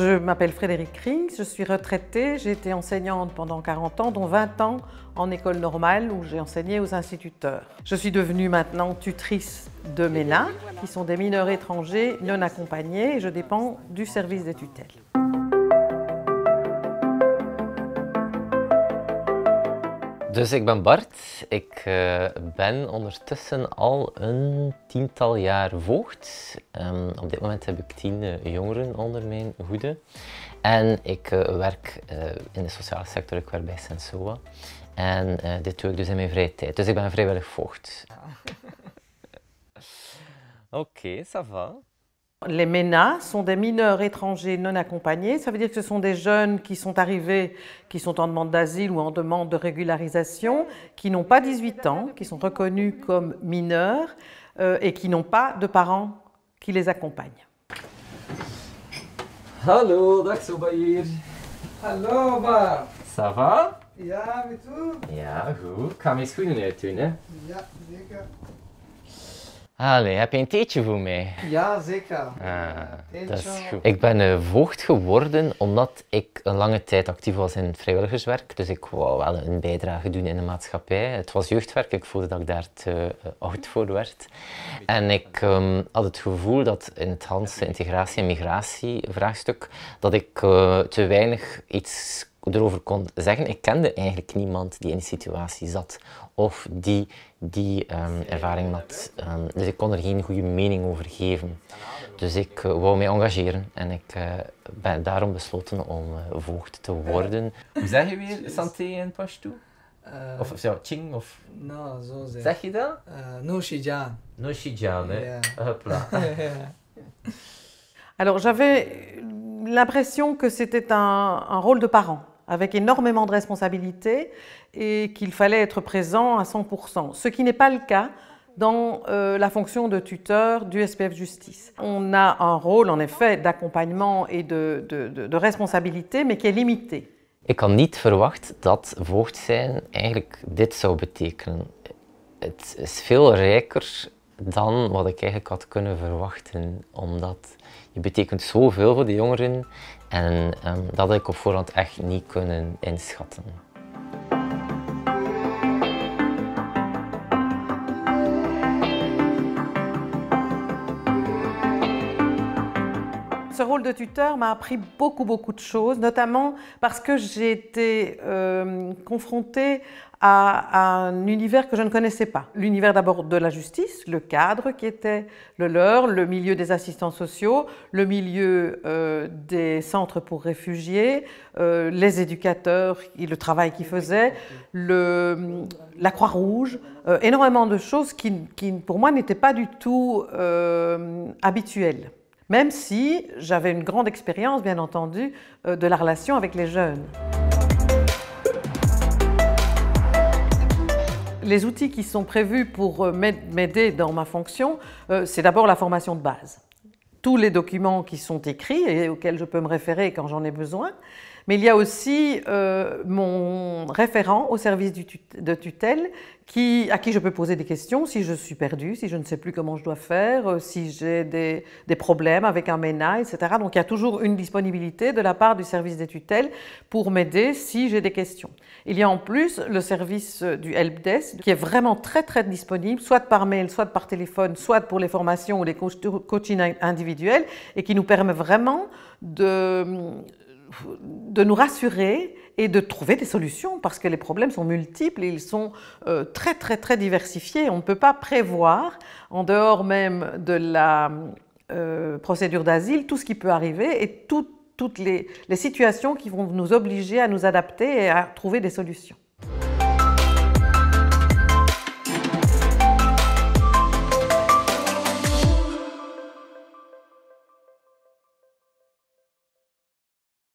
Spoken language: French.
Je m'appelle Frédérique Krings, je suis retraitée, j'ai été enseignante pendant 40 ans, dont 20 ans en école normale où j'ai enseigné aux instituteurs. Je suis devenue maintenant tutrice de MENA, qui sont des mineurs étrangers non accompagnés, et je dépends du service des tutelles. Dus ik ben Bart, ik ben ondertussen al een 10-tal jaar voogd. Op dit moment heb ik 10 jongeren onder mijn hoede. En ik werk in de sociale sector, ik werk bij Sensoa. En dit doe ik dus in mijn vrije tijd. Dus ik ben vrijwillig voogd. Oké, ça va. Les MENA sont des mineurs étrangers non accompagnés. Ça veut dire que ce sont des jeunes qui sont arrivés, qui sont en demande d'asile ou en demande de régularisation, qui n'ont pas 18 ans, qui sont reconnus comme mineurs et qui n'ont pas de parents qui les accompagnent. Hallo, dag Sobaïr. Hallo Bart. Ça va? Ja, met u? Ja, goed. Ik ga mijn schoenen uitdoen, hè. Ja, zeker. Allee, heb je een theetje voor mij? Ja, zeker. Dat is goed. Ik ben voogd geworden omdat ik een lange tijd actief was in vrijwilligerswerk. Dus ik wou wel een bijdrage doen in de maatschappij. Het was jeugdwerk, ik voelde dat ik daar te oud voor werd. En ik had het gevoel dat in het Hanse integratie- en migratievraagstuk dat ik te weinig iets erover kon zeggen. Ik kende eigenlijk niemand die in die situatie zat of die ervaring had. Dus ik kon er geen goede mening over geven. Dus ik wou mij engageren en ik ben daarom besloten om voogd te worden. Hoe zeg je weer santé in Pashto? Of zo, ching of... Nou, zo zeg. Zeg je dat? Noshijan. Noshijan, hè? Ja. Hopla. Alors j'avais l'impression que c'était un rôle de parent, avec énormément de responsabilités et qu'il fallait être présent à 100%, ce qui n'est pas le cas dans la fonction de tuteur du SPF Justice. On a un rôle en effet d'accompagnement et de responsabilité, mais qui est limité. Ik had niet verwacht dat voogd zijn eigenlijk dit zou betekenen. Het is veel rijker dan wat ik eigenlijk had kunnen verwachten, omdat je betekent zoveel voor de jongeren en dat had ik op voorhand echt niet kunnen inschatten. Ce rôle de tuteur m'a appris beaucoup de choses, notamment parce que j'ai été confrontée à un univers que je ne connaissais pas. L'univers d'abord de la justice, le cadre qui était le leur, le milieu des assistants sociaux, le milieu des centres pour réfugiés, les éducateurs et le travail qu'ils faisaient, la Croix-Rouge, énormément de choses qui pour moi n'étaient pas du tout habituelles. Même si j'avais une grande expérience, bien entendu, de la relation avec les jeunes. Les outils qui sont prévus pour m'aider dans ma fonction, c'est d'abord la formation de base. Tous les documents qui sont écrits et auxquels je peux me référer quand j'en ai besoin. Mais il y a aussi mon référent au service de tutelle à qui je peux poser des questions si je suis perdue, si je ne sais plus comment je dois faire, si j'ai des problèmes avec un MENA, etc. Donc il y a toujours une disponibilité de la part du service des tutelles pour m'aider si j'ai des questions. Il y a en plus le service du helpdesk qui est vraiment très disponible, soit par mail, soit par téléphone, soit pour les formations ou les coachings individuels et qui nous permet vraiment de nous rassurer et de trouver des solutions parce que les problèmes sont multiples et ils sont très diversifiés. On ne peut pas prévoir, en dehors même de la procédure d'asile, tout ce qui peut arriver et toutes les situations qui vont nous obliger à nous adapter et à trouver des solutions.